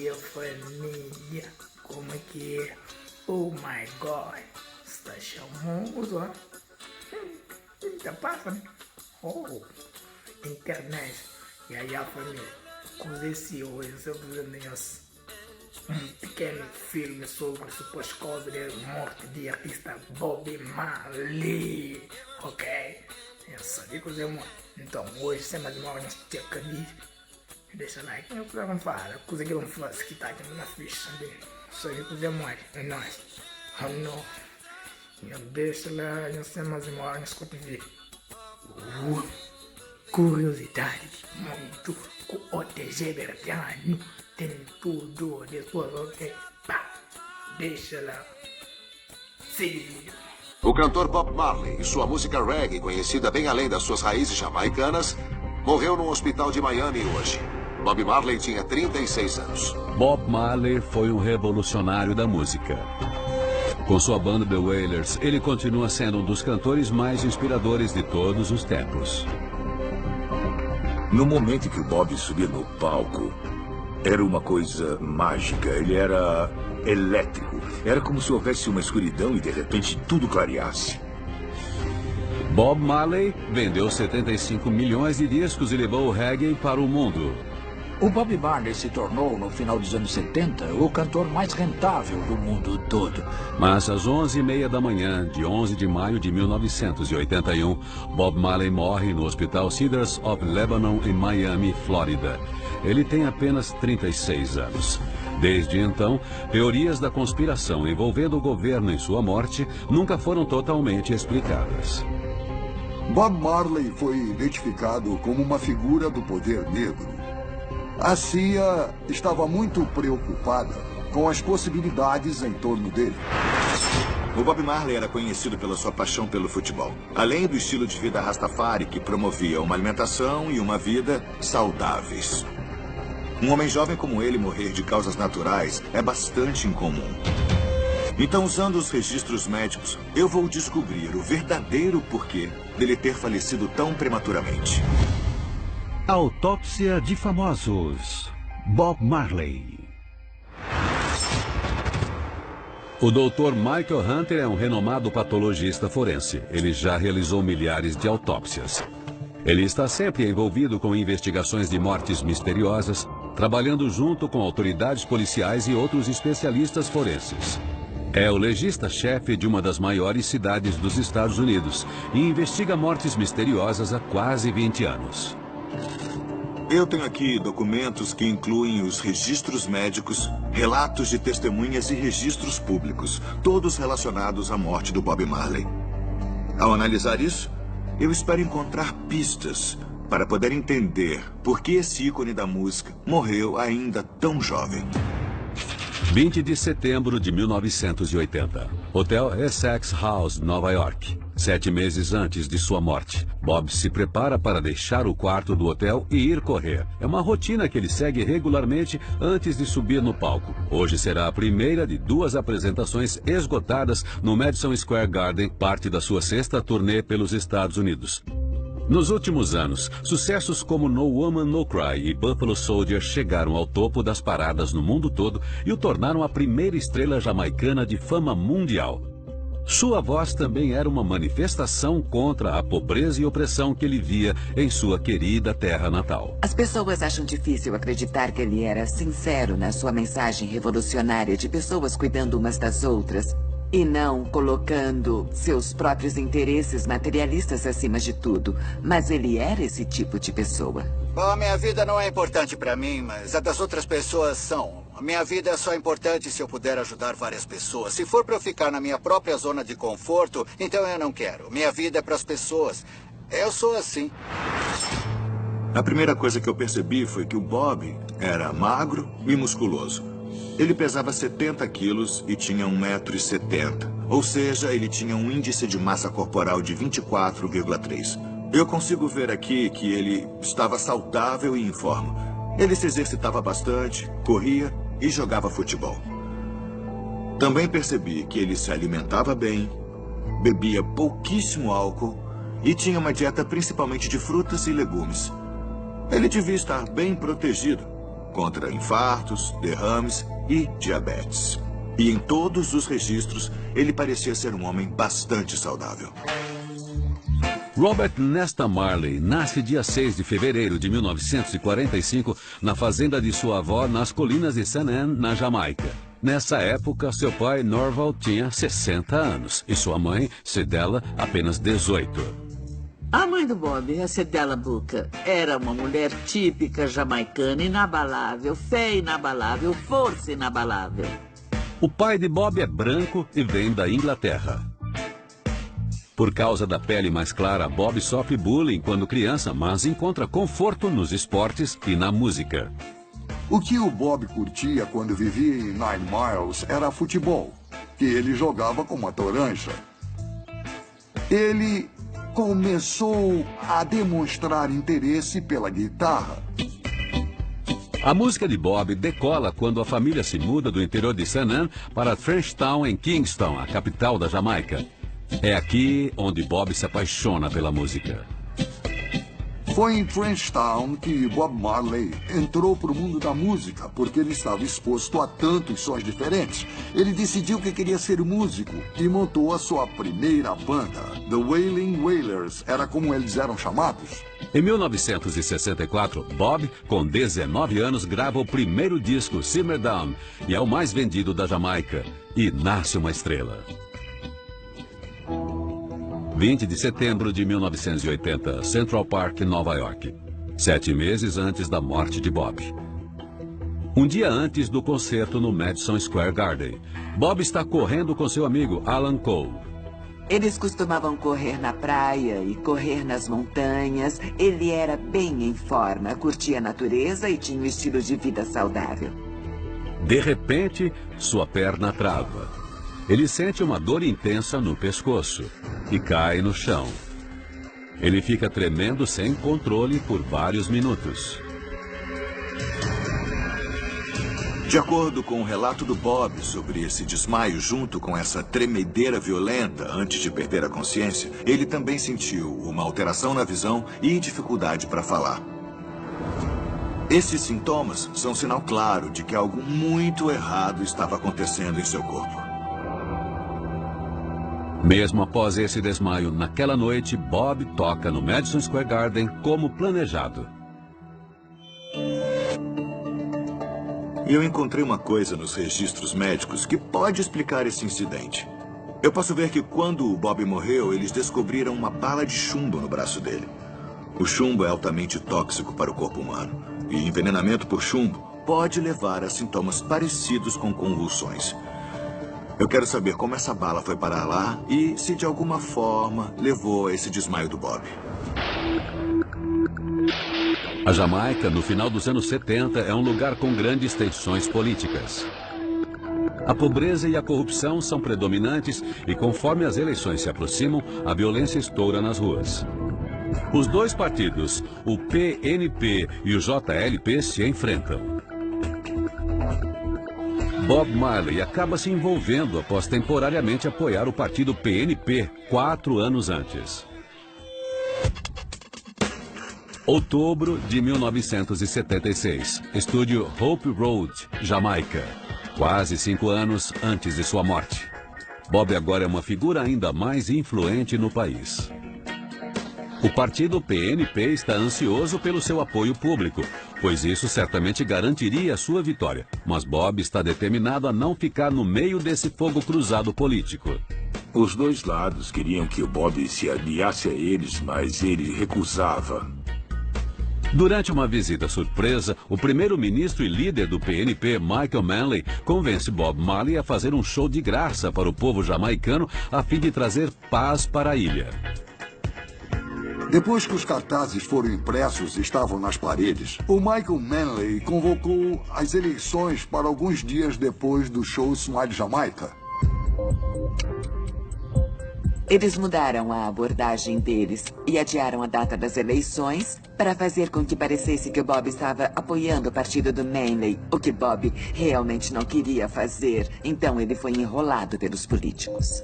dia, família. Como é que é? Oh my God. Está chamoso, ó. Tá passando. Oh, internet. E aí, a família. Com esse hoje, eu um pequeno filme sobre o suposto causa da morte de artista Bob Marley. Ok? Eu sabia que você morre. Então, hoje, sem mais uma hora, tinha que dizer. Deixa like, eu vamos falar, coisa que eu não faço, que tá aqui na ficha, sabe? Só que você morre, é nóis. Oh não. Eu deixo lá, eu sei mais uma hora, escuta ver. Curiosidade, muito, com o TG Bertiano, tem tudo, depois, ok, pá, deixa lá. Sim. O cantor Bob Marley e sua música reggae, conhecida bem além das suas raízes jamaicanas, morreu num hospital de Miami hoje. Bob Marley tinha 36 anos. Bob Marley foi um revolucionário da música. Com sua banda The Wailers, ele continua sendo um dos cantores mais inspiradores de todos os tempos. No momento em que o Bob subia no palco, era uma coisa mágica. Ele era elétrico. Era como se houvesse uma escuridão e de repente tudo clareasse. Bob Marley vendeu 75 milhões de discos e levou o reggae para o mundo. O Bob Marley se tornou, no final dos anos 70, o cantor mais rentável do mundo todo. Mas às 11h30 da manhã, de 11 de maio de 1981, Bob Marley morre no Hospital Cedars of Lebanon, em Miami, Flórida. Ele tem apenas 36 anos. Desde então, teorias da conspiração envolvendo o governo em sua morte nunca foram totalmente explicadas. Bob Marley foi identificado como uma figura do poder negro. A CIA estava muito preocupada com as possibilidades em torno dele. O Bob Marley era conhecido pela sua paixão pelo futebol, além do estilo de vida Rastafari, que promovia uma alimentação e uma vida saudáveis. Um homem jovem como ele morrer de causas naturais é bastante incomum. Então, usando os registros médicos, eu vou descobrir o verdadeiro porquê dele ter falecido tão prematuramente. Autópsia de famosos. Bob Marley. O Dr. Michael Hunter é um renomado patologista forense. Ele já realizou milhares de autópsias. Ele está sempre envolvido com investigações de mortes misteriosas, trabalhando junto com autoridades policiais e outros especialistas forenses. É o legista-chefe de uma das maiores cidades dos Estados Unidos e investiga mortes misteriosas há quase 20 anos. Eu tenho aqui documentos que incluem os registros médicos, relatos de testemunhas e registros públicos, todos relacionados à morte do Bob Marley. Ao analisar isso, eu espero encontrar pistas para poder entender por que esse ícone da música morreu ainda tão jovem. 20 de setembro de 1980. Hotel Essex House, Nova York. 7 meses antes de sua morte, Bob se prepara para deixar o quarto do hotel e ir correr. É uma rotina que ele segue regularmente antes de subir no palco. Hoje será a primeira de 2 apresentações esgotadas no Madison Square Garden, parte da sua 6ª turnê pelos Estados Unidos. Nos últimos anos, sucessos como No Woman No Cry e Buffalo Soldier chegaram ao topo das paradas no mundo todo e o tornaram a primeira estrela jamaicana de fama mundial. Sua voz também era uma manifestação contra a pobreza e opressão que ele via em sua querida terra natal. As pessoas acham difícil acreditar que ele era sincero na sua mensagem revolucionária de pessoas cuidando umas das outras e não colocando seus próprios interesses materialistas acima de tudo. Mas ele era esse tipo de pessoa. Bom, minha vida não é importante para mim, mas a das outras pessoas são. A minha vida é só importante se eu puder ajudar várias pessoas. Se for para eu ficar na minha própria zona de conforto, então eu não quero. Minha vida é para as pessoas. Eu sou assim. A primeira coisa que eu percebi foi que o Bob era magro e musculoso. Ele pesava 70 quilos e tinha 1,70 m. Ou seja, ele tinha um índice de massa corporal de 24,3. Eu consigo ver aqui que ele estava saudável e em forma. Ele se exercitava bastante, corria e jogava futebol. Também percebi que ele se alimentava bem, bebia pouquíssimo álcool e tinha uma dieta principalmente de frutas e legumes. Ele devia estar bem protegido. contra infartos, derrames e diabetes. E em todos os registros, ele parecia ser um homem bastante saudável. Robert Nesta Marley nasce dia 6 de fevereiro de 1945 na fazenda de sua avó nas colinas de St. Ann, na Jamaica. Nessa época, seu pai, Norval, tinha 60 anos e sua mãe, Cedella, apenas 18. A mãe do Bob, a Cedella Booker, era uma mulher típica jamaicana, inabalável, fé inabalável, força inabalável. O pai de Bob é branco e vem da Inglaterra. Por causa da pele mais clara, Bob sofre bullying quando criança, mas encontra conforto nos esportes e na música. O que o Bob curtia quando vivia em Nine Miles era futebol, que ele jogava com uma toranja. Ele começou a demonstrar interesse pela guitarra. A música de Bob decola quando a família se muda do interior de St. Ann para Frenchtown, em Kingston, a capital da Jamaica. É aqui onde Bob se apaixona pela música. Foi em Frenchtown que Bob Marley entrou para o mundo da música, porque ele estava exposto a tantos sons diferentes. Ele decidiu que queria ser músico e montou a sua primeira banda. The Wailing Wailers era como eles eram chamados. Em 1964, Bob, com 19 anos, grava o primeiro disco, Simmer Down, e é o mais vendido da Jamaica. E nasce uma estrela. 20 de setembro de 1980, Central Park, Nova York. 7 meses antes da morte de Bob. Um dia antes do concerto no Madison Square Garden, Bob está correndo com seu amigo Alan Cole. Eles costumavam correr na praia e correr nas montanhas. Ele era bem em forma, curtia a natureza e tinha um estilo de vida saudável. De repente, sua perna trava. Ele sente uma dor intensa no pescoço e cai no chão. Ele fica tremendo sem controle por vários minutos. De acordo com o relato do Bob sobre esse desmaio junto com essa tremedeira violenta antes de perder a consciência, ele também sentiu uma alteração na visão e dificuldade para falar. Esses sintomas são sinal claro de que algo muito errado estava acontecendo em seu corpo. Mesmo após esse desmaio, naquela noite, Bob toca no Madison Square Garden como planejado. E eu encontrei uma coisa nos registros médicos que pode explicar esse incidente. Eu posso ver que quando o Bob morreu, eles descobriram uma bala de chumbo no braço dele. O chumbo é altamente tóxico para o corpo humano. E envenenamento por chumbo pode levar a sintomas parecidos com convulsões. Eu quero saber como essa bala foi parar lá e se de alguma forma levou a esse desmaio do Bob. A Jamaica, no final dos anos 70, é um lugar com grandes tensões políticas. A pobreza e a corrupção são predominantes e, conforme as eleições se aproximam, a violência estoura nas ruas. Os dois partidos, o PNP e o JLP, se enfrentam. Bob Marley acaba se envolvendo após temporariamente apoiar o partido PNP 4 anos antes. Outubro de 1976, estúdio Hope Road, Jamaica. Quase 5 anos antes de sua morte. Bob agora é uma figura ainda mais influente no país. O partido PNP está ansioso pelo seu apoio público, pois isso certamente garantiria a sua vitória. Mas Bob está determinado a não ficar no meio desse fogo cruzado político. Os dois lados queriam que o Bob se aliasse a eles, mas ele recusava. Durante uma visita surpresa, o primeiro-ministro e líder do PNP, Michael Manley, convence Bob Marley a fazer um show de graça para o povo jamaicano a fim de trazer paz para a ilha. Depois que os cartazes foram impressos e estavam nas paredes, o Michael Manley convocou as eleições para alguns dias depois do show Smile Jamaica. Eles mudaram a abordagem deles e adiaram a data das eleições para fazer com que parecesse que o Bob estava apoiando o partido do Manley, o que Bob realmente não queria fazer. Então ele foi enrolado pelos políticos.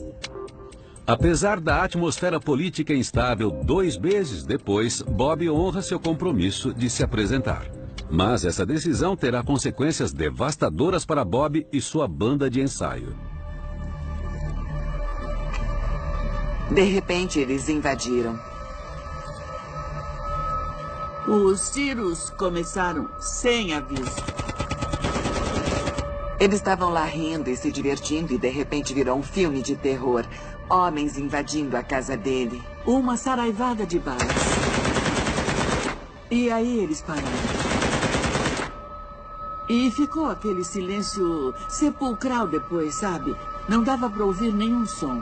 Apesar da atmosfera política instável, 2 meses depois, Bob honra seu compromisso de se apresentar. Mas essa decisão terá consequências devastadoras para Bob e sua banda de ensaio. De repente, eles invadiram. Os tiros começaram sem aviso. Eles estavam lá rindo e se divertindo e de repente virou um filme de terror. Homens invadindo a casa dele. Uma saraivada de balas. E aí eles pararam. E ficou aquele silêncio sepulcral depois, sabe? Não dava para ouvir nenhum som.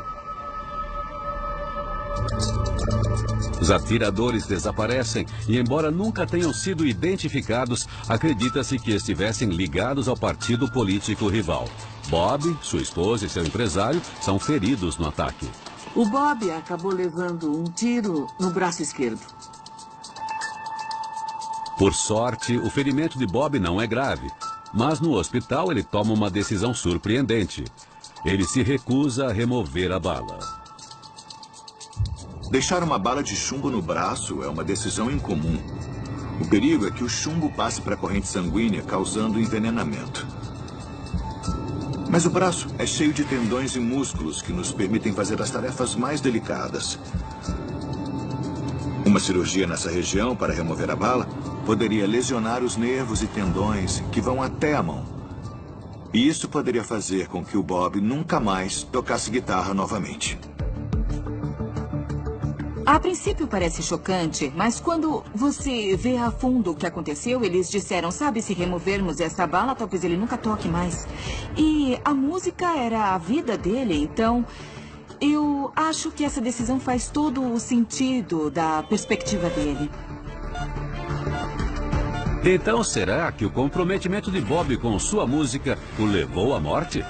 Os atiradores desaparecem e, embora nunca tenham sido identificados, acredita-se que estivessem ligados ao partido político rival. Bob, sua esposa e seu empresário são feridos no ataque. O Bob acabou levando um tiro no braço esquerdo. Por sorte, o ferimento de Bob não é grave, mas no hospital ele toma uma decisão surpreendente. Ele se recusa a remover a bala. Deixar uma bala de chumbo no braço é uma decisão incomum. O perigo é que o chumbo passe para a corrente sanguínea, causando envenenamento. Mas o braço é cheio de tendões e músculos que nos permitem fazer as tarefas mais delicadas. Uma cirurgia nessa região para remover a bala poderia lesionar os nervos e tendões que vão até a mão. E isso poderia fazer com que o Bob nunca mais tocasse guitarra novamente. A princípio parece chocante, mas quando você vê a fundo o que aconteceu, eles disseram, sabe, se removermos essa bala, talvez ele nunca toque mais. E a música era a vida dele, então eu acho que essa decisão faz todo o sentido da perspectiva dele. Então, será que o comprometimento de Bob com sua música o levou à morte?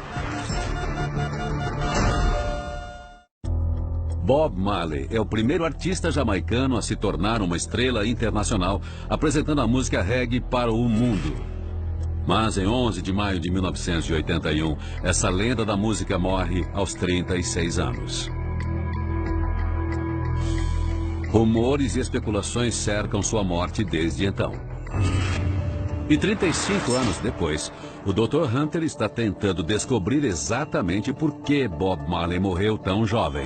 Bob Marley é o primeiro artista jamaicano a se tornar uma estrela internacional, apresentando a música reggae para o mundo. Mas em 11 de maio de 1981, essa lenda da música morre aos 36 anos. Rumores e especulações cercam sua morte desde então. E 35 anos depois, o Dr. Hunter está tentando descobrir exatamente por que Bob Marley morreu tão jovem.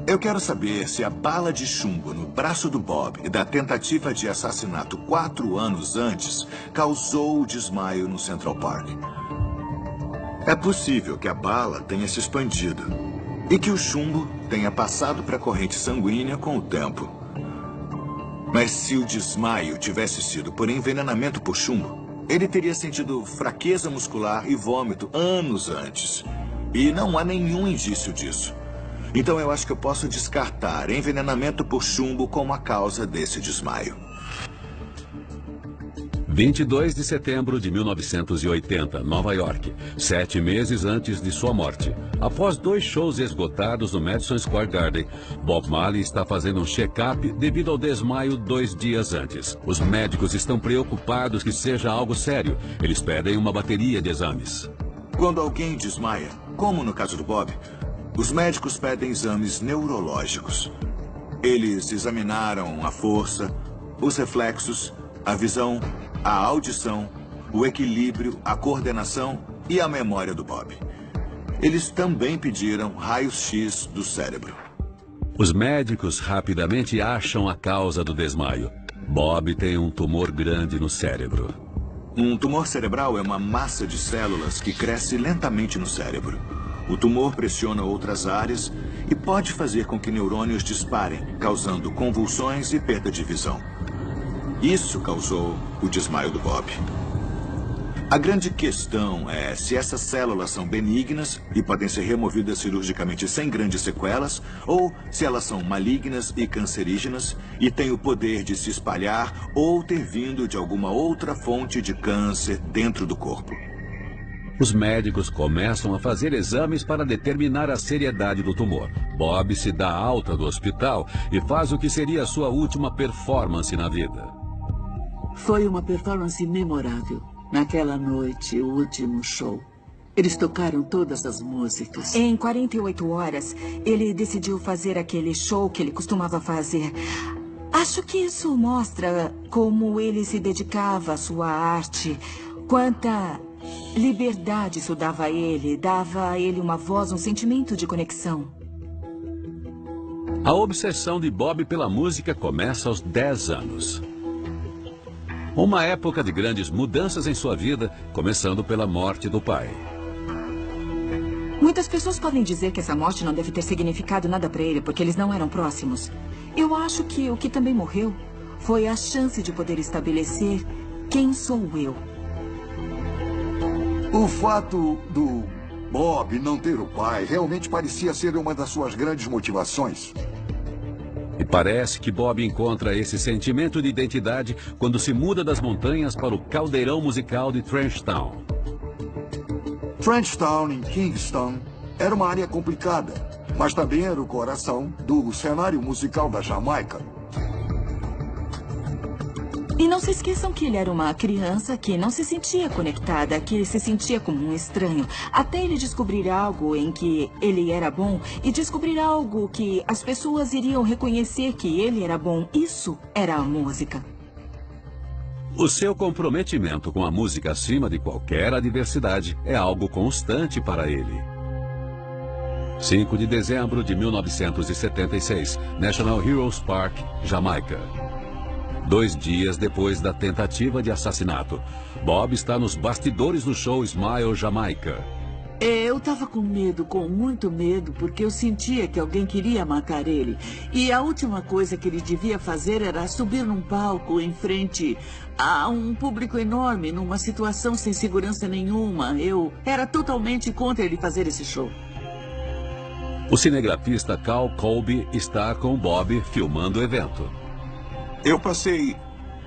Eu quero saber se a bala de chumbo no braço do Bob da tentativa de assassinato 4 anos antes causou o desmaio no Central Park. É possível que a bala tenha se expandido e que o chumbo tenha passado para a corrente sanguínea com o tempo. Mas se o desmaio tivesse sido por envenenamento por chumbo, ele teria sentido fraqueza muscular e vômito anos antes. E não há nenhum indício disso. Então eu acho que eu posso descartar envenenamento por chumbo como a causa desse desmaio. 22 de setembro de 1980, Nova York, 7 meses antes de sua morte. Após 2 shows esgotados no Madison Square Garden, Bob Marley está fazendo um check-up devido ao desmaio 2 dias antes. Os médicos estão preocupados que seja algo sério. Eles pedem uma bateria de exames. Quando alguém desmaia, como no caso do Bob, os médicos pedem exames neurológicos. Eles examinaram a força, os reflexos, a visão, a audição, o equilíbrio, a coordenação e a memória do Bob. Eles também pediram raios-x do cérebro. Os médicos rapidamente acham a causa do desmaio. Bob tem um tumor grande no cérebro. Um tumor cerebral é uma massa de células que cresce lentamente no cérebro. O tumor pressiona outras áreas e pode fazer com que neurônios disparem, causando convulsões e perda de visão. Isso causou o desmaio do Bob. A grande questão é se essas células são benignas e podem ser removidas cirurgicamente sem grandes sequelas, ou se elas são malignas e cancerígenas e têm o poder de se espalhar ou ter vindo de alguma outra fonte de câncer dentro do corpo. Os médicos começam a fazer exames para determinar a seriedade do tumor. Bob se dá alta do hospital e faz o que seria a sua última performance na vida. Foi uma performance memorável. Naquela noite, o último show. Eles tocaram todas as músicas. Em 48 horas, ele decidiu fazer aquele show que ele costumava fazer. Acho que isso mostra como ele se dedicava à sua arte, quanta liberdade isso dava a ele uma voz, um sentimento de conexão. A obsessão de Bob pela música começa aos 10 anos. Uma época de grandes mudanças em sua vida, começando pela morte do pai. Muitas pessoas podem dizer que essa morte não deve ter significado nada para ele, porque eles não eram próximos. Eu acho que o que também morreu foi a chance de poder estabelecer quem sou eu. O fato do Bob não ter o pai realmente parecia ser uma das suas grandes motivações. E parece que Bob encontra esse sentimento de identidade quando se muda das montanhas para o caldeirão musical de Trenchtown. Trenchtown, em Kingston, era uma área complicada, mas também era o coração do cenário musical da Jamaica. E não se esqueçam que ele era uma criança que não se sentia conectada, que se sentia como um estranho, até ele descobrir algo em que ele era bom e descobrir algo que as pessoas iriam reconhecer que ele era bom. Isso era a música. O seu comprometimento com a música acima de qualquer adversidade é algo constante para ele. 5 de dezembro de 1976, National Heroes Park, Jamaica. 2 dias depois da tentativa de assassinato, Bob está nos bastidores do show Smile Jamaica. Eu estava com medo, com muito medo, porque eu sentia que alguém queria matar ele. E a última coisa que ele devia fazer era subir num palco em frente a um público enorme, numa situação sem segurança nenhuma. Eu era totalmente contra ele fazer esse show. O cinegrafista Cal Colby está com Bob filmando o evento. Eu passei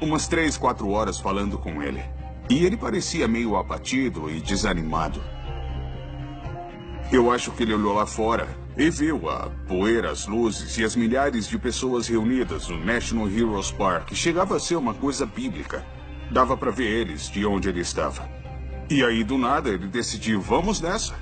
umas 3, 4 horas falando com ele. E ele parecia meio abatido e desanimado. Eu acho que ele olhou lá fora e viu a poeira, as luzes e as milhares de pessoas reunidas no National Heroes Park. Chegava a ser uma coisa bíblica. Dava para ver eles de onde ele estava. E aí, do nada, ele decidiu, vamos nessa.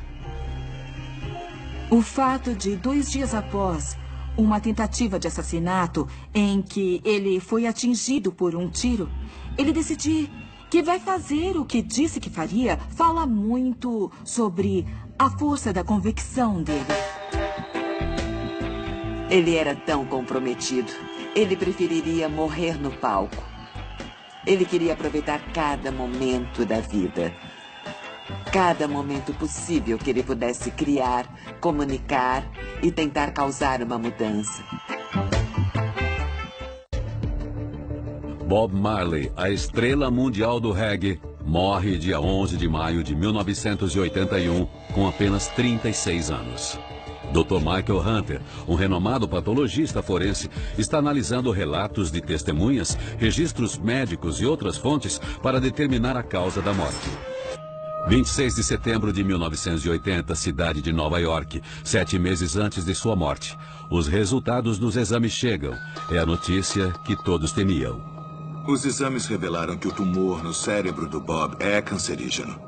O fato de 2 dias após uma tentativa de assassinato em que ele foi atingido por um tiro, ele decidir que vai fazer o que disse que faria, fala muito sobre a força da convicção dele. Ele era tão comprometido. Ele preferiria morrer no palco. Ele queria aproveitar cada momento da vida. Cada momento possível que ele pudesse criar, comunicar e tentar causar uma mudança. Bob Marley, a estrela mundial do reggae, morre dia 11 de maio de 1981, com apenas 36 anos. Dr. Michael Hunter, um renomado patologista forense, está analisando relatos de testemunhas, registros médicos e outras fontes para determinar a causa da morte. 26 de setembro de 1980, cidade de Nova York, 7 meses antes de sua morte. Os resultados dos exames chegam. É a notícia que todos temiam. Os exames revelaram que o tumor no cérebro do Bob é cancerígeno.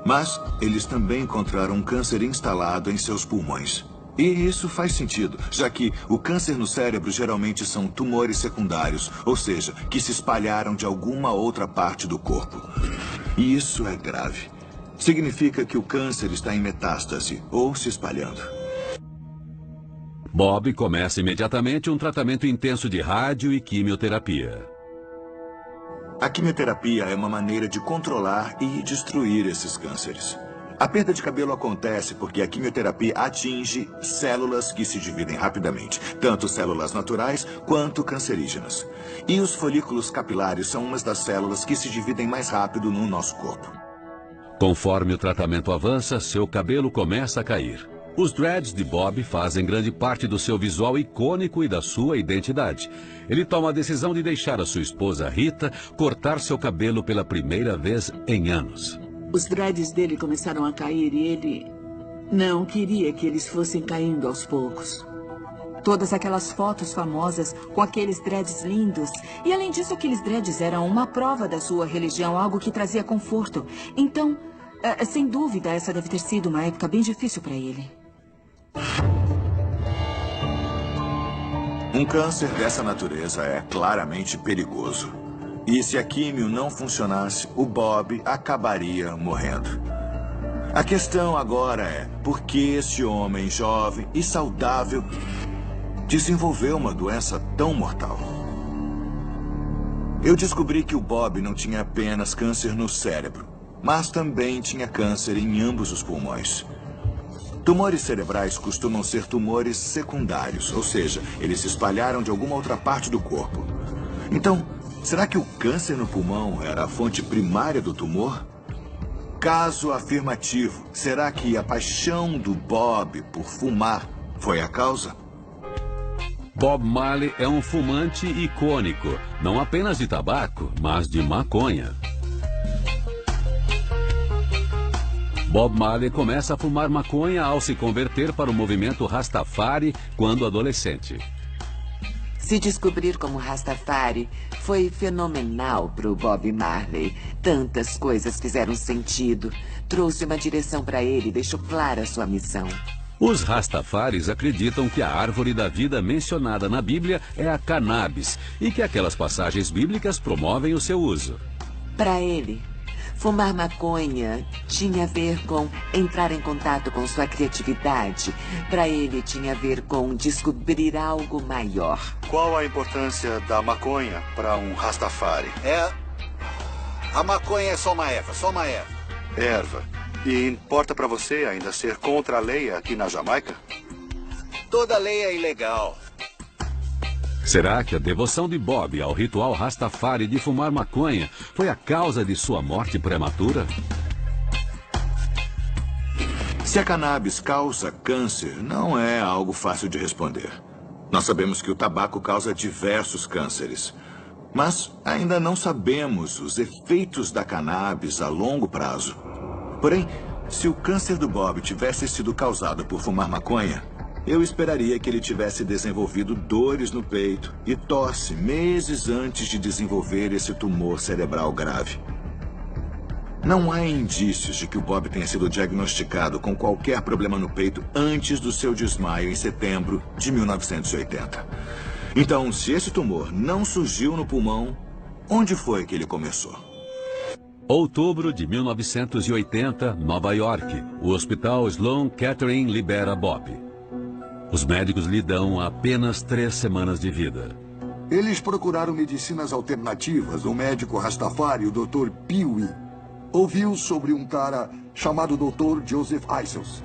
Mas eles também encontraram um câncer instalado em seus pulmões. E isso faz sentido, já que o câncer no cérebro geralmente são tumores secundários, ou seja, que se espalharam de alguma outra parte do corpo. E isso é grave. Significa que o câncer está em metástase ou se espalhando. Bob começa imediatamente um tratamento intenso de rádio e quimioterapia. A quimioterapia é uma maneira de controlar e destruir esses cânceres. A perda de cabelo acontece porque a quimioterapia atinge células que se dividem rapidamente, tanto células naturais quanto cancerígenas. E os folículos capilares são umas das células que se dividem mais rápido no nosso corpo. Conforme o tratamento avança, seu cabelo começa a cair. Os dreads de Bob fazem grande parte do seu visual icônico e da sua identidade. Ele toma a decisão de deixar a sua esposa Rita cortar seu cabelo pela primeira vez em anos. Os dreads dele começaram a cair e ele não queria que eles fossem caindo aos poucos. Todas aquelas fotos famosas com aqueles dreads lindos. E além disso, aqueles dreads eram uma prova da sua religião, algo que trazia conforto. Então, sem dúvida, essa deve ter sido uma época bem difícil para ele. Um câncer dessa natureza é claramente perigoso. E se a químio não funcionasse, o Bob acabaria morrendo. A questão agora é por que esse homem jovem e saudável desenvolveu uma doença tão mortal? Eu descobri que o Bob não tinha apenas câncer no cérebro, mas também tinha câncer em ambos os pulmões. Tumores cerebrais costumam ser tumores secundários, ou seja, eles se espalharam de alguma outra parte do corpo. Então, será que o câncer no pulmão era a fonte primária do tumor? Caso afirmativo, será que a paixão do Bob por fumar foi a causa? Bob Marley é um fumante icônico, não apenas de tabaco, mas de maconha. Bob Marley começa a fumar maconha ao se converter para o movimento Rastafari quando adolescente. Se descobrir como Rastafari foi fenomenal para o Bob Marley. Tantas coisas fizeram sentido. Trouxe uma direção para ele e deixou clara a sua missão. Os Rastafaris acreditam que a árvore da vida mencionada na Bíblia é a cannabis e que aquelas passagens bíblicas promovem o seu uso. Para ele, fumar maconha tinha a ver com entrar em contato com sua criatividade. Para ele, tinha a ver com descobrir algo maior. Qual a importância da maconha para um Rastafari? A maconha é só uma erva, Erva. E importa para você ainda ser contra a lei aqui na Jamaica? Toda lei é ilegal. Será que a devoção de Bob ao ritual Rastafari de fumar maconha foi a causa de sua morte prematura? Se a cannabis causa câncer, não é algo fácil de responder. Nós sabemos que o tabaco causa diversos cânceres, mas ainda não sabemos os efeitos da cannabis a longo prazo. Porém, se o câncer do Bob tivesse sido causado por fumar maconha, eu esperaria que ele tivesse desenvolvido dores no peito e tosse meses antes de desenvolver esse tumor cerebral grave. Não há indícios de que o Bob tenha sido diagnosticado com qualquer problema no peito antes do seu desmaio em setembro de 1980. Então, se esse tumor não surgiu no pulmão, onde foi que ele começou? Outubro de 1980, Nova York. O hospital Sloan Kettering libera Bob. Os médicos lhe dão apenas 3 semanas de vida. Eles procuraram medicinas alternativas. O médico Rastafari, o Dr. Pee-wee, ouviu sobre um cara chamado Dr. Joseph Isels.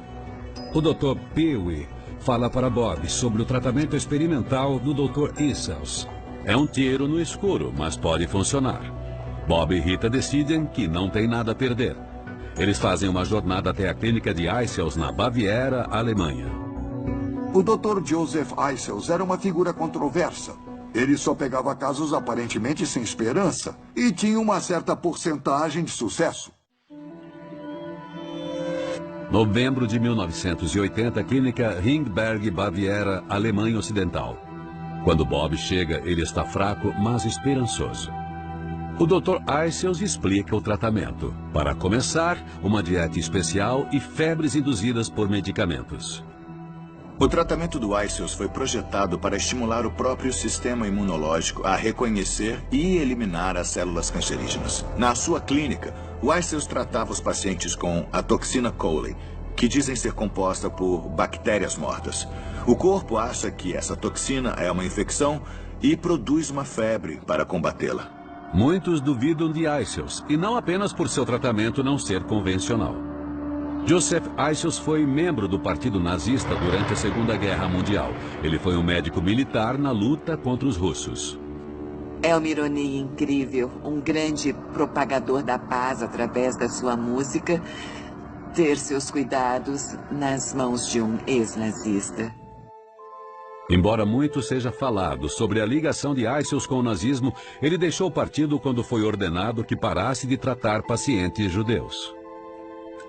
O Dr. Pee-wee fala para Bob sobre o tratamento experimental do Dr. Isels. É um tiro no escuro, mas pode funcionar. Bob e Rita decidem que não tem nada a perder. Eles fazem uma jornada até a clínica de Isels na Baviera, Alemanha. O Dr. Joseph Isels era uma figura controversa. Ele só pegava casos aparentemente sem esperança e tinha uma certa porcentagem de sucesso. Novembro de 1980, clínica Ringberg, Baviera, Alemanha Ocidental. Quando Bob chega, ele está fraco, mas esperançoso. O Dr. Isels explica o tratamento. Para começar, uma dieta especial e febres induzidas por medicamentos. O tratamento do Isels foi projetado para estimular o próprio sistema imunológico a reconhecer e eliminar as células cancerígenas. Na sua clínica, o Isels tratava os pacientes com a toxina Cowley, que dizem ser composta por bactérias mortas. O corpo acha que essa toxina é uma infecção e produz uma febre para combatê-la. Muitos duvidam de Isels, e não apenas por seu tratamento não ser convencional. Joseph Isels foi membro do Partido Nazista durante a Segunda Guerra Mundial. Ele foi um médico militar na luta contra os russos. É uma ironia incrível, um grande propagador da paz através da sua música, ter seus cuidados nas mãos de um ex-nazista. Embora muito seja falado sobre a ligação de Isels com o nazismo, ele deixou o partido quando foi ordenado que parasse de tratar pacientes judeus.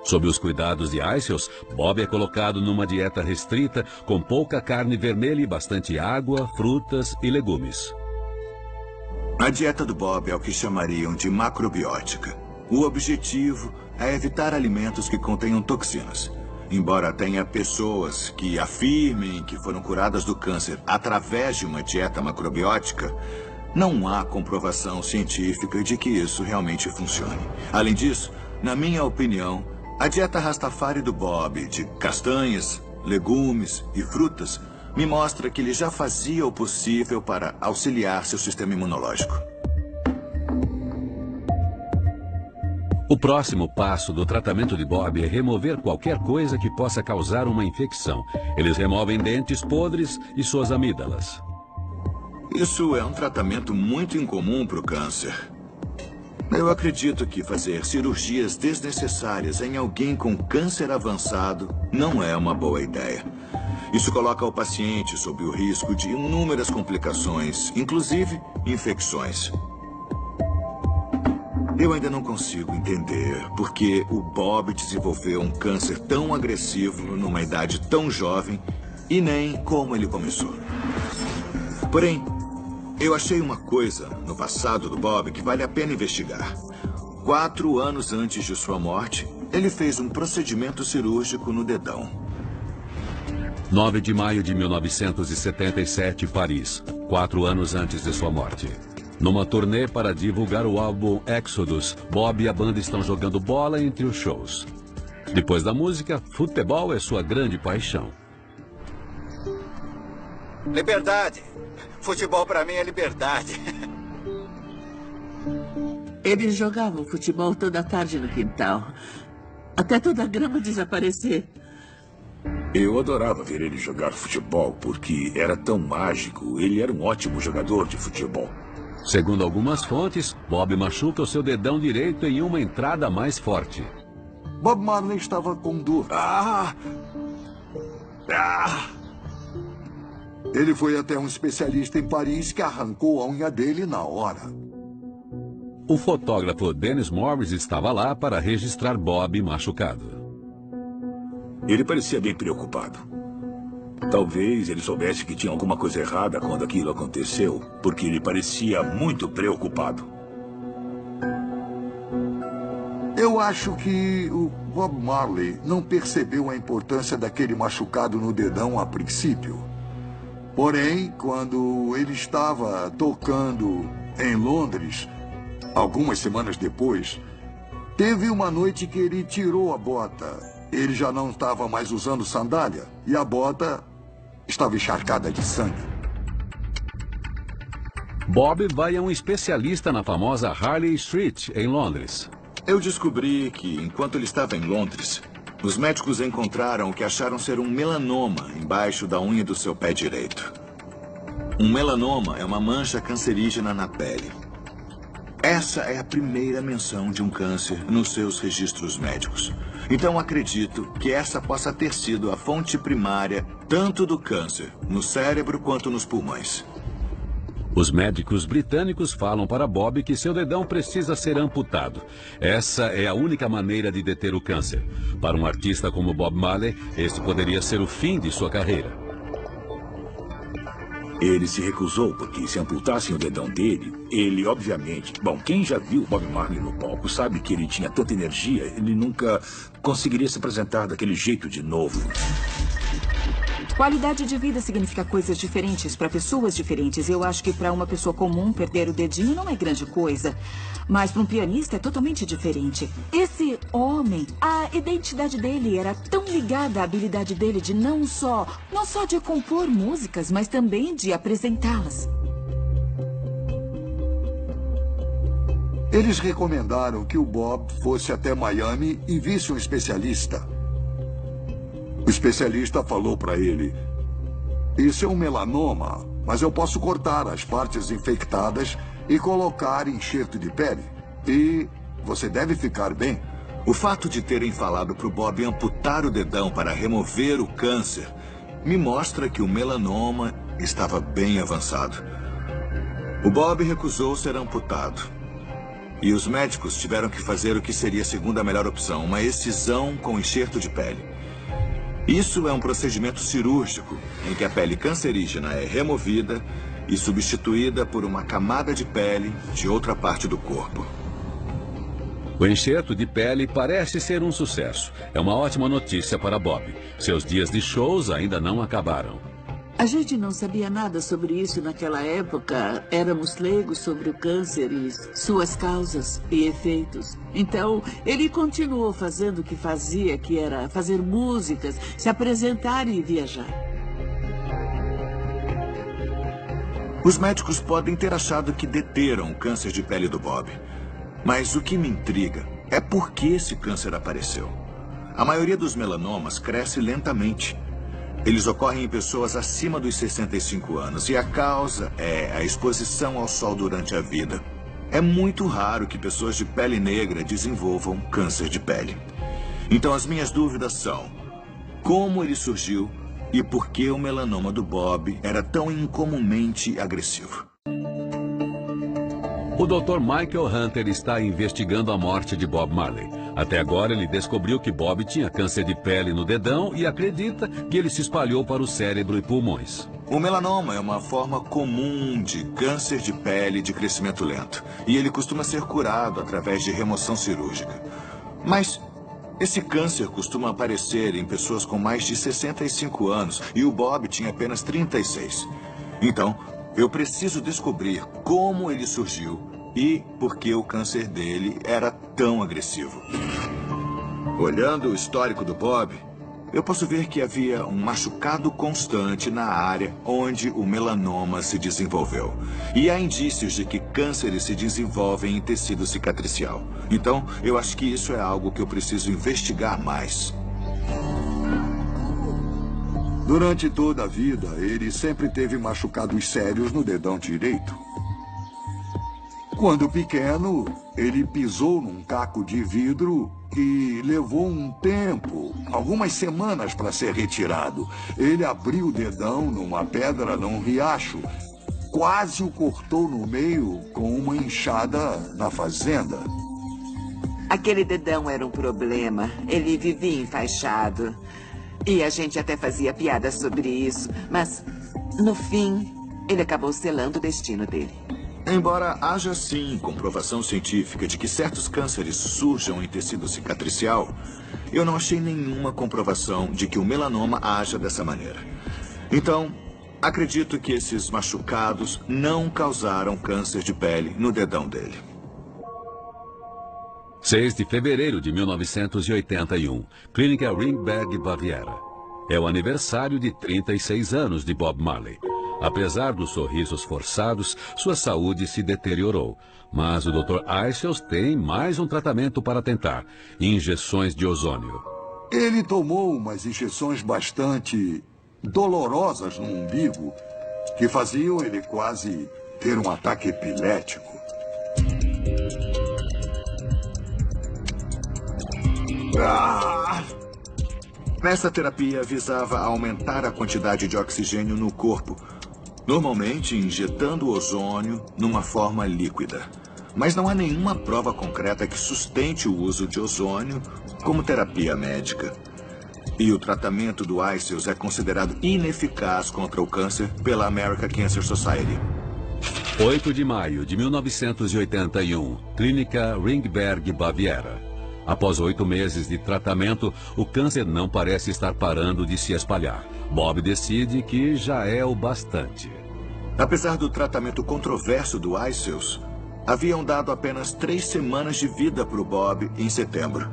Sob os cuidados de Isels, Bob é colocado numa dieta restrita, com pouca carne vermelha e bastante água, frutas e legumes. A dieta do Bob é o que chamariam de macrobiótica. O objetivo é evitar alimentos que contenham toxinas. embora tenha pessoas que afirmem que foram curadas do câncer através de uma dieta macrobiótica, não há comprovação científica de que isso realmente funcione. Além disso, na minha opinião, a dieta Rastafari do Bob, de castanhas, legumes e frutas, me mostra que ele já fazia o possível para auxiliar seu sistema imunológico. O próximo passo do tratamento de Bob é remover qualquer coisa que possa causar uma infecção. Eles removem dentes podres e suas amígdalas. Isso é um tratamento muito incomum para o câncer. Eu acredito que fazer cirurgias desnecessárias em alguém com câncer avançado não é uma boa ideia. Isso coloca o paciente sob o risco de inúmeras complicações, inclusive infecções. Eu ainda não consigo entender por que o Bob desenvolveu um câncer tão agressivo numa idade tão jovem e nem como ele começou. Porém, eu achei uma coisa no passado do Bob que vale a pena investigar. 4 anos antes de sua morte, ele fez um procedimento cirúrgico no dedão. 9 de maio de 1977, Paris, 4 anos antes de sua morte. Numa turnê para divulgar o álbum Exodus, Bob e a banda estão jogando bola entre os shows. Depois da música, futebol é sua grande paixão. Liberdade. Futebol pra mim é liberdade. Eles jogavam futebol toda tarde no quintal, até toda a grama desaparecer. Eu adorava ver ele jogar futebol porque era tão mágico. Ele era um ótimo jogador de futebol. Segundo algumas fontes, Bob machuca o seu dedão direito em uma entrada mais forte. Bob Marley estava com dor. Ele foi até um especialista em Paris que arrancou a unha dele na hora. O fotógrafo Dennis Morris estava lá para registrar Bob machucado. Ele parecia bem preocupado. Talvez ele soubesse que tinha alguma coisa errada quando aquilo aconteceu, porque ele parecia muito preocupado. Eu acho que o Bob Marley não percebeu a importância daquele machucado no dedão a princípio. Porém, quando ele estava tocando em Londres, algumas semanas depois, teve uma noite que ele tirou a bota. Ele já não estava mais usando sandália e a bota estava encharcada de sangue. Bob vai a um especialista na famosa Harley Street, em Londres. Eu descobri que, enquanto ele estava em Londres, os médicos encontraram o que acharam ser um melanoma embaixo da unha do seu pé direito. Um melanoma é uma mancha cancerígena na pele. Essa é a primeira menção de um câncer nos seus registros médicos. Então acredito que essa possa ter sido a fonte primária tanto do câncer no cérebro quanto nos pulmões. Os médicos britânicos falam para Bob que seu dedão precisa ser amputado. Essa é a única maneira de deter o câncer. Para um artista como Bob Marley, este poderia ser o fim de sua carreira. Ele se recusou porque se amputassem o dedão dele, ele obviamente... Bom, quem já viu Bob Marley no palco sabe que ele tinha tanta energia, ele nunca conseguiria se apresentar daquele jeito de novo. Qualidade de vida significa coisas diferentes para pessoas diferentes. Eu acho que para uma pessoa comum perder o dedinho não é grande coisa. Mas para um pianista é totalmente diferente. Esse homem, a identidade dele era tão ligada à habilidade dele de não só de compor músicas, mas também de apresentá-las. Eles recomendaram que o Bob fosse até Miami e visse um especialista. O especialista falou para ele: isso é um melanoma, mas eu posso cortar as partes infectadas e colocar enxerto de pele. E você deve ficar bem. O fato de terem falado para o Bob amputar o dedão para remover o câncer me mostra que o melanoma estava bem avançado. O Bob recusou ser amputado. E os médicos tiveram que fazer o que seria a segunda melhor opção, uma excisão com enxerto de pele. Isso é um procedimento cirúrgico, em que a pele cancerígena é removida e substituída por uma camada de pele de outra parte do corpo. O enxerto de pele parece ser um sucesso. É uma ótima notícia para Bob. Seus dias de shows ainda não acabaram. A gente não sabia nada sobre isso naquela época. Éramos leigos sobre o câncer e suas causas e efeitos. Então, ele continuou fazendo o que fazia, que era fazer músicas, se apresentar e viajar. Os médicos podem ter achado que deteram o câncer de pele do Bob. Mas o que me intriga é por que esse câncer apareceu. A maioria dos melanomas cresce lentamente. Eles ocorrem em pessoas acima dos 65 anos e a causa é a exposição ao sol durante a vida. É muito raro que pessoas de pele negra desenvolvam câncer de pele. Então as minhas dúvidas são: como ele surgiu e por que o melanoma do Bob era tão incomumente agressivo? O Dr. Michael Hunter está investigando a morte de Bob Marley. Até agora, ele descobriu que Bob tinha câncer de pele no dedão e acredita que ele se espalhou para o cérebro e pulmões. O melanoma é uma forma comum de câncer de pele de crescimento lento. E ele costuma ser curado através de remoção cirúrgica. Mas esse câncer costuma aparecer em pessoas com mais de 65 anos e o Bob tinha apenas 36. Então, eu preciso descobrir como ele surgiu e por que o câncer dele era tão agressivo. Olhando o histórico do Bob, eu posso ver que havia um machucado constante na área onde o melanoma se desenvolveu. E há indícios de que cânceres se desenvolvem em tecido cicatricial. Então, eu acho que isso é algo que eu preciso investigar mais. Durante toda a vida, ele sempre teve machucados sérios no dedão direito. Quando pequeno, ele pisou num caco de vidro e levou um tempo, algumas semanas, para ser retirado. Ele abriu o dedão numa pedra num riacho, quase o cortou no meio com uma enxada na fazenda. Aquele dedão era um problema. Ele vivia enfaixado. E a gente até fazia piadas sobre isso, mas, no fim, ele acabou selando o destino dele. Embora haja sim comprovação científica de que certos cânceres surjam em tecido cicatricial, eu não achei nenhuma comprovação de que o melanoma haja dessa maneira. Então, acredito que esses machucados não causaram câncer de pele no dedão dele. 6 de fevereiro de 1981, Clínica Ringberg, Baviera. É o aniversário de 36 anos de Bob Marley. Apesar dos sorrisos forçados, sua saúde se deteriorou. Mas o Dr. Eichels tem mais um tratamento para tentar: injeções de ozônio. Ele tomou umas injeções bastante dolorosas no umbigo, que faziam ele quase ter um ataque epilético. Essa terapia visava aumentar a quantidade de oxigênio no corpo, normalmente injetando ozônio numa forma líquida. Mas não há nenhuma prova concreta que sustente o uso de ozônio como terapia médica. E o tratamento do Eichels é considerado ineficaz contra o câncer pela American Cancer Society. 8 de maio de 1981, Clínica Ringberg, Baviera. Após 8 meses de tratamento, o câncer não parece estar parando de se espalhar. Bob decide que já é o bastante. Apesar do tratamento controverso do Eichels, haviam dado apenas 3 semanas de vida para o Bob em setembro.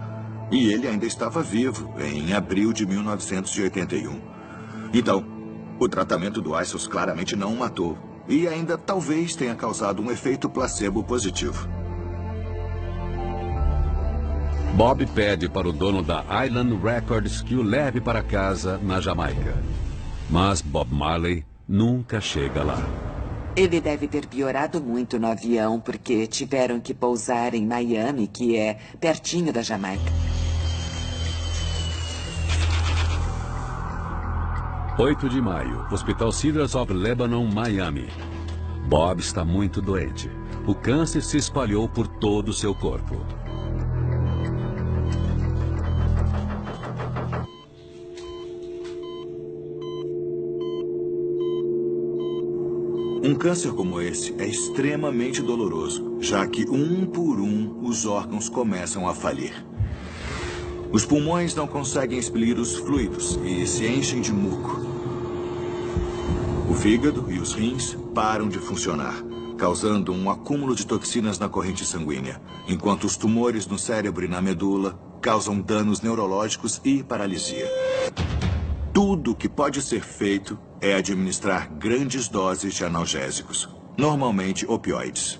E ele ainda estava vivo em abril de 1981. Então, o tratamento do Eichels claramente não o matou. E ainda talvez tenha causado um efeito placebo positivo. Bob pede para o dono da Island Records que o leve para casa na Jamaica. Mas Bob Marley nunca chega lá. Ele deve ter piorado muito no avião, porque tiveram que pousar em Miami, que é pertinho da Jamaica. 8 de maio, Hospital Cedars of Lebanon, Miami. Bob está muito doente. O câncer se espalhou por todo o seu corpo. Um câncer como esse é extremamente doloroso, já que um por um os órgãos começam a falir. Os pulmões não conseguem expelir os fluidos e se enchem de muco. O fígado e os rins param de funcionar, causando um acúmulo de toxinas na corrente sanguínea, enquanto os tumores no cérebro e na medula causam danos neurológicos e paralisia. Tudo que pode ser feito é administrar grandes doses de analgésicos, normalmente opioides.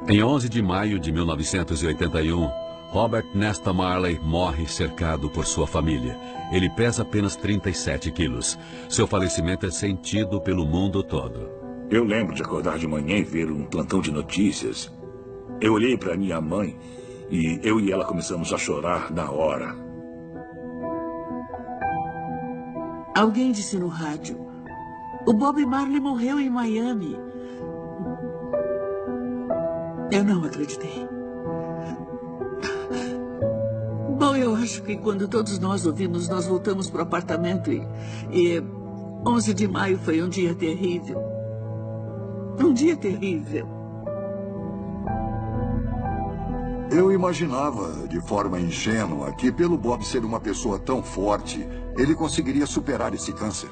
Em 11 de maio de 1981, Robert Nesta Marley morre cercado por sua família. Ele pesa apenas 37 quilos. Seu falecimento é sentido pelo mundo todo. Eu lembro de acordar de manhã e ver um plantão de notícias. Eu olhei para minha mãe e eu e ela começamos a chorar na hora. Alguém disse no rádio: o Bob Marley morreu em Miami. Eu não acreditei. Bom, eu acho que quando todos nós ouvimos, nós voltamos para o apartamento e 11 de maio foi um dia terrível. Um dia terrível. Eu imaginava, de forma ingênua, que pelo Bob ser uma pessoa tão forte, ele conseguiria superar esse câncer.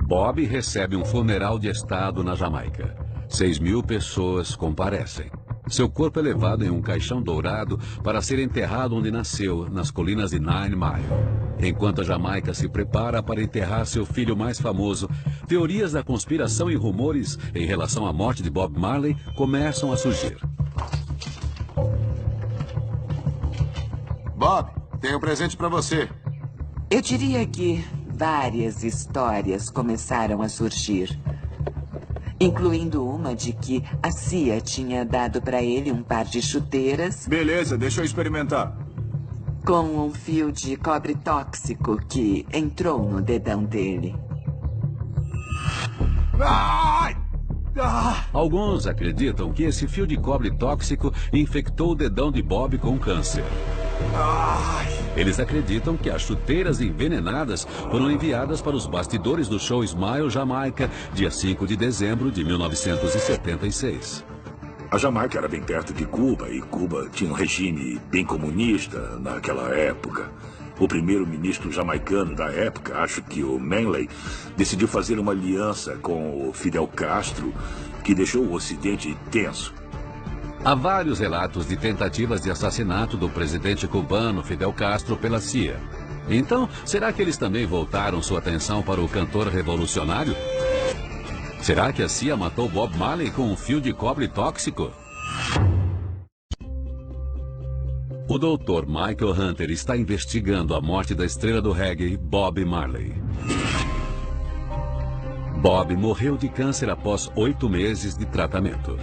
Bob recebe um funeral de estado na Jamaica. 6.000 pessoas comparecem. Seu corpo é levado em um caixão dourado para ser enterrado onde nasceu, nas colinas de Nine Mile. Enquanto a Jamaica se prepara para enterrar seu filho mais famoso, teorias da conspiração e rumores em relação à morte de Bob Marley começam a surgir. Bob, tenho um presente para você. Eu diria que várias histórias começaram a surgir, incluindo uma de que a CIA tinha dado para ele um par de chuteiras. Beleza, deixa eu experimentar. Com um fio de cobre tóxico que entrou no dedão dele. Alguns acreditam que esse fio de cobre tóxico infectou o dedão de Bob com câncer. Eles acreditam que as chuteiras envenenadas foram enviadas para os bastidores do show Smile Jamaica, dia 5 de dezembro de 1976. A Jamaica era bem perto de Cuba e Cuba tinha um regime bem comunista naquela época. O primeiro-ministro jamaicano da época, acho que o Manley, decidiu fazer uma aliança com o Fidel Castro, que deixou o Ocidente tenso. Há vários relatos de tentativas de assassinato do presidente cubano Fidel Castro pela CIA. Então, será que eles também voltaram sua atenção para o cantor revolucionário? Será que a CIA matou Bob Marley com um fio de cobre tóxico? O Dr. Michael Hunter está investigando a morte da estrela do reggae, Bob Marley. Bob morreu de câncer após 8 meses de tratamento.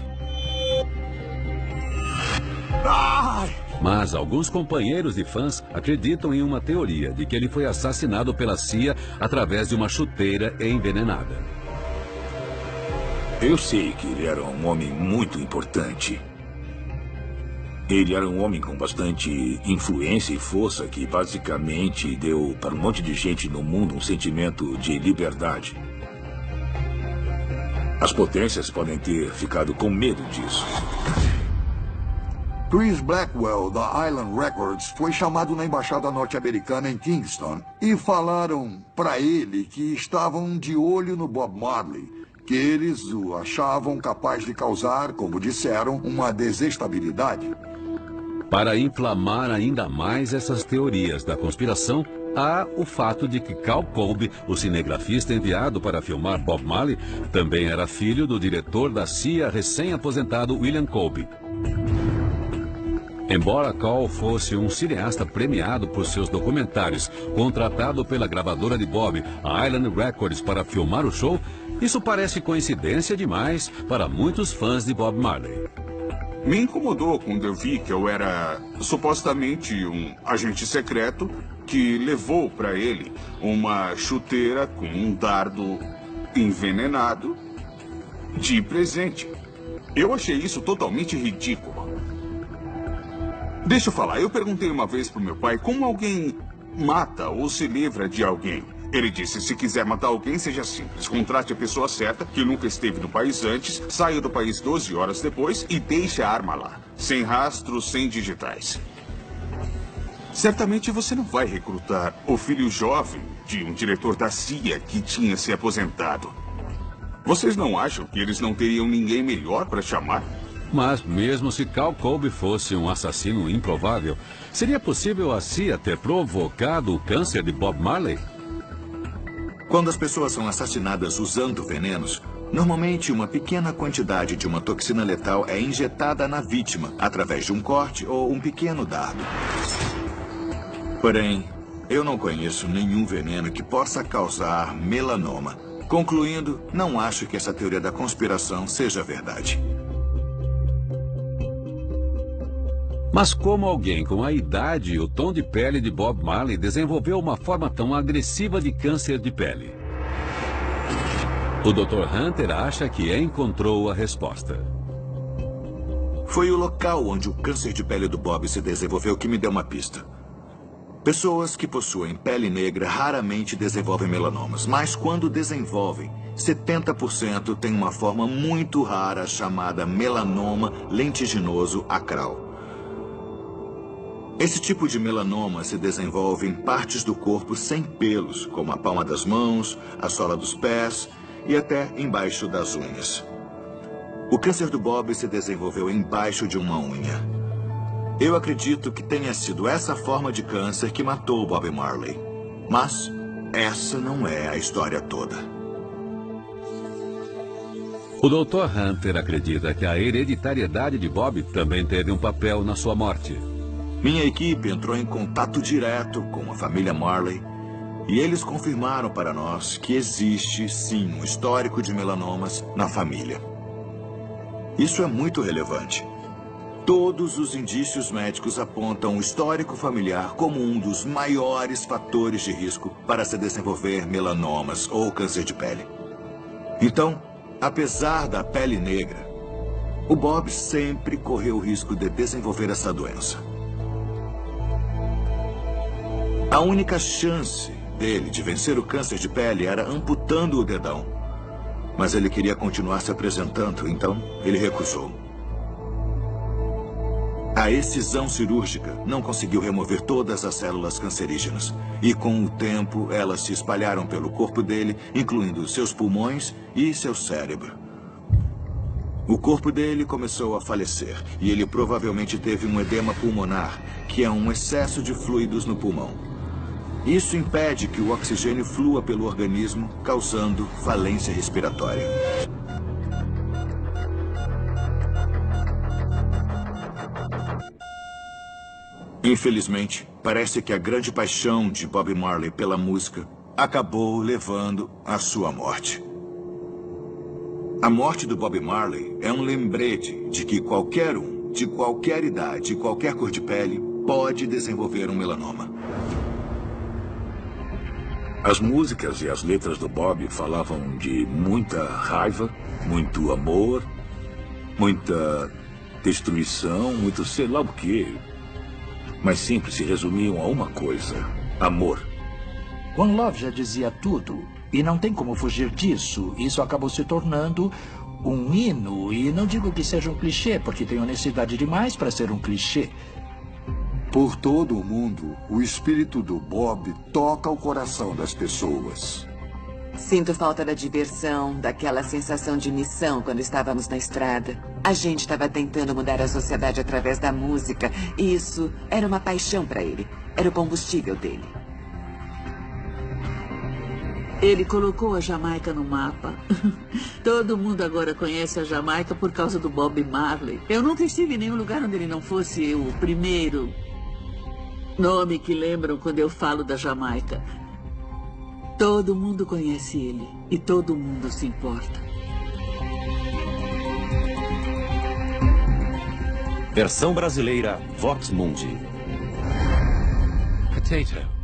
Mas alguns companheiros e fãs acreditam em uma teoria de que ele foi assassinado pela CIA através de uma chuteira envenenada. Eu sei que ele era um homem muito importante. Ele era um homem com bastante influência e força que basicamente deu para um monte de gente no mundo um sentimento de liberdade. As potências podem ter ficado com medo disso. Chris Blackwell, da Island Records, foi chamado na embaixada norte-americana em Kingston e falaram para ele que estavam de olho no Bob Marley, que eles o achavam capaz de causar, como disseram, uma desestabilidade. Para inflamar ainda mais essas teorias da conspiração, há o fato de que Cal Colby, o cinegrafista enviado para filmar Bob Marley, também era filho do diretor da CIA recém-aposentado William Colby. Embora Cal fosse um cineasta premiado por seus documentários, contratado pela gravadora de Bob, a Island Records, para filmar o show, isso parece coincidência demais para muitos fãs de Bob Marley. Me incomodou quando eu vi que eu era supostamente um agente secreto que levou para ele uma chuteira com um dardo envenenado de presente. Eu achei isso totalmente ridículo. Deixa eu falar, eu perguntei uma vez pro meu pai como alguém mata ou se livra de alguém. Ele disse, se quiser matar alguém, seja simples. Contrate a pessoa certa, que nunca esteve no país antes, saia do país 12 horas depois e deixe a arma lá. Sem rastros, sem digitais. Certamente você não vai recrutar o filho jovem de um diretor da CIA que tinha se aposentado. Vocês não acham que eles não teriam ninguém melhor para chamar? Mas mesmo se Cal Colby fosse um assassino improvável, seria possível a CIA ter provocado o câncer de Bob Marley? Quando as pessoas são assassinadas usando venenos, normalmente uma pequena quantidade de uma toxina letal é injetada na vítima através de um corte ou um pequeno dardo. Porém, eu não conheço nenhum veneno que possa causar melanoma. Concluindo, não acho que essa teoria da conspiração seja verdade. Mas como alguém com a idade e o tom de pele de Bob Marley desenvolveu uma forma tão agressiva de câncer de pele? O Dr. Hunter acha que encontrou a resposta. Foi o local onde o câncer de pele do Bob se desenvolveu que me deu uma pista. Pessoas que possuem pele negra raramente desenvolvem melanomas, mas quando desenvolvem, 70% têm uma forma muito rara chamada melanoma lentiginoso acral. Esse tipo de melanoma se desenvolve em partes do corpo sem pelos, como a palma das mãos, a sola dos pés e até embaixo das unhas. O câncer do Bob se desenvolveu embaixo de uma unha. Eu acredito que tenha sido essa forma de câncer que matou Bob Marley. Mas essa não é a história toda. O Dr. Hunter acredita que a hereditariedade de Bob também teve um papel na sua morte. Minha equipe entrou em contato direto com a família Marley e eles confirmaram para nós que existe, sim, um histórico de melanomas na família. Isso é muito relevante. Todos os indícios médicos apontam o histórico familiar como um dos maiores fatores de risco para se desenvolver melanomas ou câncer de pele. Então, apesar da pele negra, o Bob sempre correu o risco de desenvolver essa doença. A única chance dele de vencer o câncer de pele era amputando o dedão. Mas ele queria continuar se apresentando, então ele recusou. A excisão cirúrgica não conseguiu remover todas as células cancerígenas. E com o tempo, elas se espalharam pelo corpo dele, incluindo seus pulmões e seu cérebro. O corpo dele começou a falecer e ele provavelmente teve um edema pulmonar, que é um excesso de fluidos no pulmão. Isso impede que o oxigênio flua pelo organismo, causando falência respiratória. Infelizmente, parece que a grande paixão de Bob Marley pela música acabou levando à sua morte. A morte do Bob Marley é um lembrete de que qualquer um, de qualquer idade e qualquer cor de pele, pode desenvolver um melanoma. As músicas e as letras do Bob falavam de muita raiva, muito amor, muita destruição, muito sei lá o quê. Mas sempre se resumiam a uma coisa: amor. One Love já dizia tudo, e não tem como fugir disso. Isso acabou se tornando um hino, e não digo que seja um clichê, porque tem honestidade demais para ser um clichê. Por todo o mundo, o espírito do Bob toca o coração das pessoas. Sinto falta da diversão, daquela sensação de missão quando estávamos na estrada. A gente estava tentando mudar a sociedade através da música, e isso era uma paixão para ele. Era o combustível dele. Ele colocou a Jamaica no mapa. Todo mundo agora conhece a Jamaica por causa do Bob Marley. Eu nunca estive em nenhum lugar onde ele não fosse o primeiro nome que lembram quando eu falo da Jamaica. Todo mundo conhece ele e todo mundo se importa. Versão brasileira Vox Mundi. Potato.